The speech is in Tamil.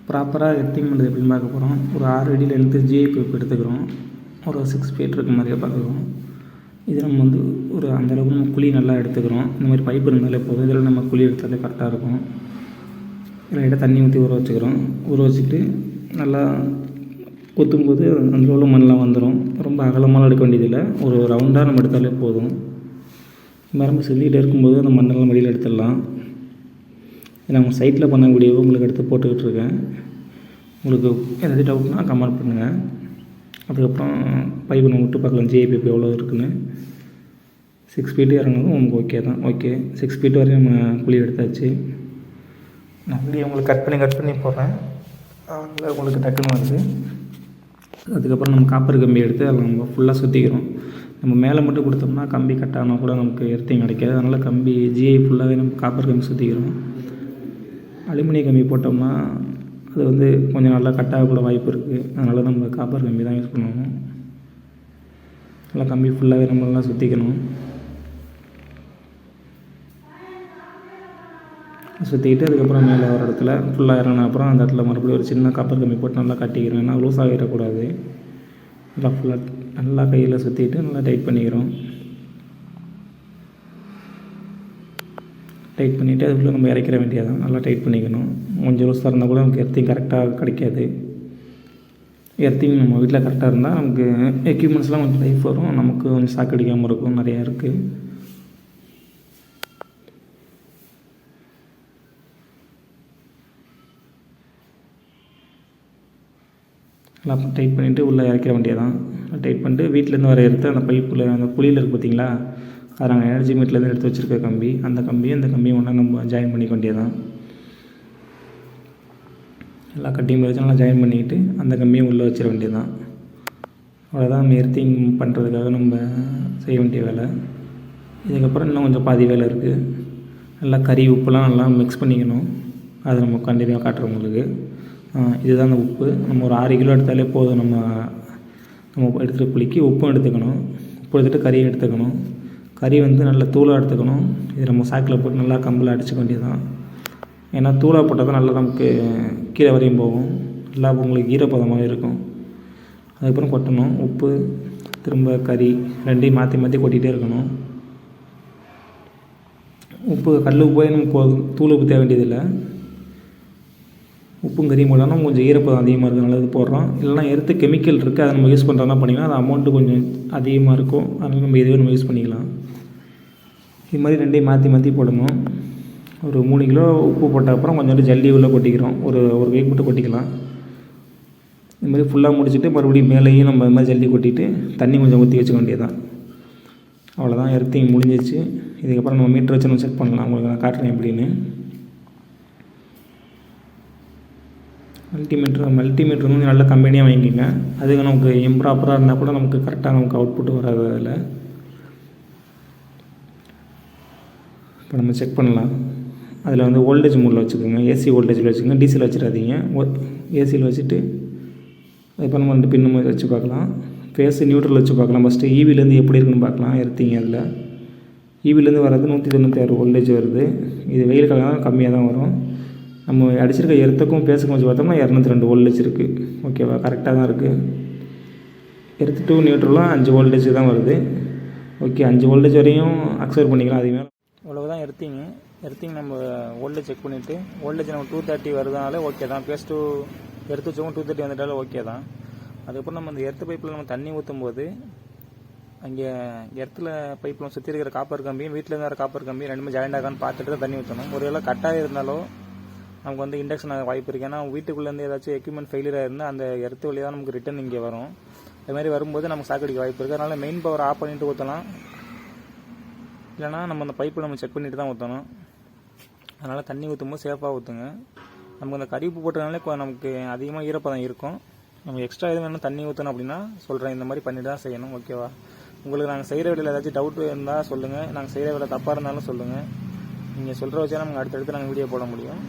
ப்ராப்பராக எர்த்திங் பண்ணுறது எப்படின்னு பார்க்க போகிறோம். ஒரு 6 அடி லென்த்து ஜிஐ பைப் எடுத்துக்கிறோம். ஒரு 6 ஃபீட் இருக்க மாதிரியே பார்த்துக்கிறோம். இது நம்ம வந்து ஒரு அந்தளவுக்கு நம்ம குழி நல்லா எடுத்துக்கிறோம். இந்த மாதிரி பைப் இருந்தாலே போதும். இதில் நம்ம குழி எடுத்தாலே கரெக்டாக இருக்கும். லைட்டாக தண்ணி ஊற்றி ஊற வச்சுக்கிறோம். ஊற வச்சுட்டு நல்லா கொத்தும்போது அதில் உள்ள மண்ணெலாம் வந்துடும். ரொம்ப அகலமாலாம் எடுக்க வேண்டியதில்லை. ஒரு ரவுண்டாக நம்ம எடுத்தாலே போதும். மரம்பு செஞ்சுக்கிட்டே இருக்கும்போது அந்த மண்ணெல்லாம் வெளியில் எடுத்துடலாம். நான் உங்கள் சைட்டில் பண்ண வீடியோ உங்களுக்கு எடுத்து போட்டுக்கிட்டு இருக்கேன். உங்களுக்கு ஏதாவது டவுட்னா கமெண்ட் பண்ணுங்கள். அதுக்கப்புறம் பைப்பு நம்ம விட்டு பார்க்கலாம் ஜிஐ பைப் எவ்வளோ இருக்குதுன்னு. 6 ஃபீட்டு இறங்குனதும் உங்களுக்கு ஓகே தான். ஓகே 6 ஃபீட் வரையும் நம்ம குழி எடுத்தாச்சு. நான் வீடியோ உங்களுக்கு கட் பண்ணி போடுறேன். அதில் உங்களுக்கு டக்குன்னு வருது. அதுக்கப்புறம் நம்ம காப்பர் கம்பி எடுத்து அதில் நம்ம ஃபுல்லாக சுற்றிக்கிறோம். நம்ம மேலே மட்டும் கொடுத்தோம்னா கம்பி கட் ஆனால் கூட நமக்கு எர்த்திங் கிடைக்காது. அதனால் கம்பி ஜிஐ ஃபுல்லாகவே நம்ம காப்பர் கம்பி சுற்றிக்கிறோம். அலுமினிய கம்பி போட்டோம்னா அது வந்து கொஞ்சம் நல்லா கட்டாக கூட வாய்ப்பு இருக்குது. அதனால் நம்ம காப்பர் கம்பி தான் யூஸ் பண்ணுவோம். நல்லா கம்பி ஃபுல்லாகவே நம்ம நல்லா சுற்றிக்கணும். சுற்றிக்கிட்டு அதுக்கப்புறம் மேலே ஒரு இடத்துல ஃபுல்லாக இறங்கின அப்புறம் அந்த இடத்துல மறுபடியும் ஒரு சின்ன காப்பர் கம்பி போட்டு நல்லா கட்டிக்கிறோம். ஏன்னா லூஸ் ஆகிடக்கூடாது. நல்லா ஃபுல்லாக நல்லா கையில் சுற்றிட்டு நல்லா டைட் பண்ணிக்கிறோம். டைட் பண்ணிவிட்டு அதுக்குள்ளே நம்ம இறக்கிற வேண்டியதான். நல்லா டைட் பண்ணிக்கணும். கொஞ்சம் லூஸாக இருந்தால் கூட நமக்கு எர்த்திங் கரெக்டாக கிடைக்காது. எர்த்திங் நம்ம வீட்டில் கரெக்டாக இருந்தால் நமக்கு எக்யூப்மெண்ட்ஸ்லாம் கொஞ்சம் லைஃப் வரும். நமக்கு கொஞ்சம் ஷாக் அடிக்காமல் இருக்கும். நிறையா இருக்குது. நல்லா டைட் பண்ணிவிட்டு உள்ளே இறக்கிற வேண்டியதான். டைட் பண்ணிட்டு வீட்டிலேருந்து வர எடுத்து அந்த பைப்பில் அந்த குழியில் இருக்குது பார்த்தீங்களா, அதை நாங்கள் எனர்ஜி மீட்லேருந்து எடுத்து வச்சுருக்க கம்பி, அந்த கம்பியும் ஒன்றா நம்ம ஜாயின் பண்ணிக்க வேண்டியதான். எல்லா கட்டியும் வச்சு நல்லா ஜாயின் பண்ணிக்கிட்டு அந்த கம்பியும் உள்ளே வச்சிட வேண்டியதான். அவ்வளோதான் நம்ம எர்த்திங் பண்ணுறதுக்காக நம்ம செய்ய வேண்டிய வேலை. இதுக்கப்புறம் இன்னும் கொஞ்சம் பாதி வேலை இருக்குது. நல்லா கறி உப்புலாம் நல்லா மிக்ஸ் பண்ணிக்கணும். அதை நம்ம கண்டினியூவாக காட்டுறோம் உங்களுக்கு. இதுதான் அந்த உப்பு. நம்ம ஒரு 6 கிலோ எடுத்தாலே போதும். நம்ம எடுத்துகிட்டு புளிக்கு உப்பும் எடுத்துக்கணும். உப்பு எடுத்துகிட்டு கறியும் எடுத்துக்கணும். கறி வந்து நல்லா தூளாக எடுத்துக்கணும். இது நம்ம சாக்கில் போட்டு நல்லா கம்பில் அடிச்சுக்க வேண்டியதான். ஏன்னா தூளாக போட்டால் தான் நல்லா நமக்கு கீழே வரையும் போகும். நல்லா உங்களுக்கு ஈரப்பதமாக இருக்கும். அதுக்கப்புறம் கொட்டணும். உப்பு திரும்ப கறி ரெண்டையும் மாற்றி மாற்றி கொட்டிகிட்டே இருக்கணும். உப்பு கல் உப்பு நமக்கு போதும். தூள் உப்பு தேவை வேண்டியதில்லை. உப்பும் கறியும் போட்டோம்னா கொஞ்சம் ஈரப்பதம் அதிகமாக இருக்குது. நல்லது போடுறோம். இல்லைனா எர்த்து கெமிக்கல் இருக்குது, அதை நம்ம யூஸ் பண்ணுறோன்னா பண்ணிக்கலாம். அது அமௌண்ட்டு கொஞ்சம் அதிகமாக இருக்கும். அதனால் நம்ம இதுவே நம்ம யூஸ் பண்ணிக்கலாம். இது மாதிரி ரெண்டையும் மாற்றி மாற்றி போடணும். ஒரு 3 கிலோ உப்பு போட்ட அப்புறம் கொஞ்சோண்டு ஜல்லி உள்ளே கொட்டிக்கிறோம். ஒரு வெயிட் மட்டும் கொட்டிக்கலாம். இது மாதிரி ஃபுல்லாக முடிச்சுட்டு மறுபடியும் மேலேயும் நம்ம இது மாதிரி ஜல்லி கொட்டிட்டு தண்ணி கொஞ்சம் ஊற்றி வச்சுக்க வேண்டியதான். அவ்வளோதான், எர்த்திங் முடிஞ்சிச்சு. இதுக்கப்புறம் நம்ம மீட்டர் வச்சு நம்ம செக் பண்ணலாம். உங்களுக்கு நான் காட்டுறேன் எப்படின்னு. மல்டிமீட்டர் வந்து நல்ல கம்பெனியாக வாங்கிக்கோங்க. அதுக்கு நமக்கு இம்ப்ராப்பராக இருந்தால் கூட நமக்கு கரெக்டாக நமக்கு அவுட்புட் வராது. அதில் இப்போ நம்ம செக் பண்ணலாம். அதில் வந்து வோல்டேஜ் மோடில் வச்சுக்கோங்க. ஏசி வோல்டேஜில் வச்சுக்கோங்க. டிசியில் வச்சிடாதீங்க. ஏசியில் வச்சுட்டு இப்போ நம்ம 2 பின்னு வச்சு பார்க்கலாம். ஃபேஸு நியூட்ரல் வச்சு பார்க்கலாம். ஃபஸ்ட்டு ஈவிலேருந்து எப்படி இருக்குன்னு பார்க்கலாம். எர்த்திங் அதில் ஈவிலேருந்து வர்றது 196 வோல்டேஜ் வருது. இது வெயில் காலம் கம்மியாக தான் வரும். நம்ம அடிச்சிருக்க எர்த்துக்கும் பேஸுக்கும் வச்சு பார்த்தோம்னா 202 வோல்டேஜ் இருக்குது. ஓகேவா, கரெக்டாக தான் இருக்குது. எர்த்து டு நியூட்ரலும் 5 வோல்டேஜ் தான் வருது. ஓகே, 5 வோல்டேஜ் வரையும் அக்செப்ட் பண்ணிக்கலாம். அதுவே அவ்வளோதான் எர்த்திங் நம்ம வோல்டேஜ் செக் பண்ணிவிட்டு வோல்டேஜ் நம்ம 230 வருதுனாலே ஓகே தான். பேஸ் டூ எர்த்து வச்சவங்க 230 வந்துட்டாலும் ஓகே தான். அதுக்கப்புறம் நம்ம அந்த எர்த்து பைப்பில் நம்ம தண்ணி ஊற்றும் போது அங்கே எர்த்தில் பைப்பில் சுற்றி இருக்கிற காப்பர் கம்பியும் வீட்டில் இருக்கிற காப்பர் கம்பியும் ரெண்டுமே ஜாயிண்ட் ஆகான்னு பார்த்துட்டு தான் தண்ணி ஊற்றணும். ஒருவேளை கட்டாக இருந்தாலும் நமக்கு வந்து இண்டக்ஷன் ஆக வாய்ப்பு இருக்குது. ஏன்னா வீட்டுக்குள்ளேருந்து ஏதாச்சும் எக்யூப்மெண்ட் ஃபெயிலியர் இருந்தால் அந்த எர்த்து வழியாக தான் நமக்கு ரிட்டன் இங்கே வரும். அதுமாதிரி வரும்போது நமக்கு ஷாக் அடிக்க வாய்ப்பு இருக்குது. அதனால் மெயின் பவர் ஆஃப் பண்ணிவிட்டு ஊற்றலாம். இல்லைனா நம்ம அந்த பைப்பில் நம்ம செக் பண்ணிவிட்டு தான் ஊற்றணும். அதனால் தண்ணி ஊற்றும்போது சேஃபாக ஊற்றுங்க. நமக்கு அந்த கறி உப்பு போட்டதுனாலே நமக்கு அதிகமாக ஈரப்பதம் இருக்கும். நம்ம எக்ஸ்ட்ரா எதுவும் வேணும் தண்ணி ஊற்றணும் அப்படின்னா சொல்கிறேன். இந்த மாதிரி பண்ணிட்டு தான் செய்யணும். ஓகேவா, உங்களுக்கு நாங்கள் செய்கிற வேலையில் ஏதாச்சும் டவுட் இருந்தால் சொல்லுங்கள். நாங்கள் செய்கிற வேலை தப்பாக இருந்தாலும் சொல்லுங்கள். நீங்கள் சொல்கிற வச்சா நமக்கு அடுத்தடுத்து நாங்கள் வீடியோ போட முடியும்.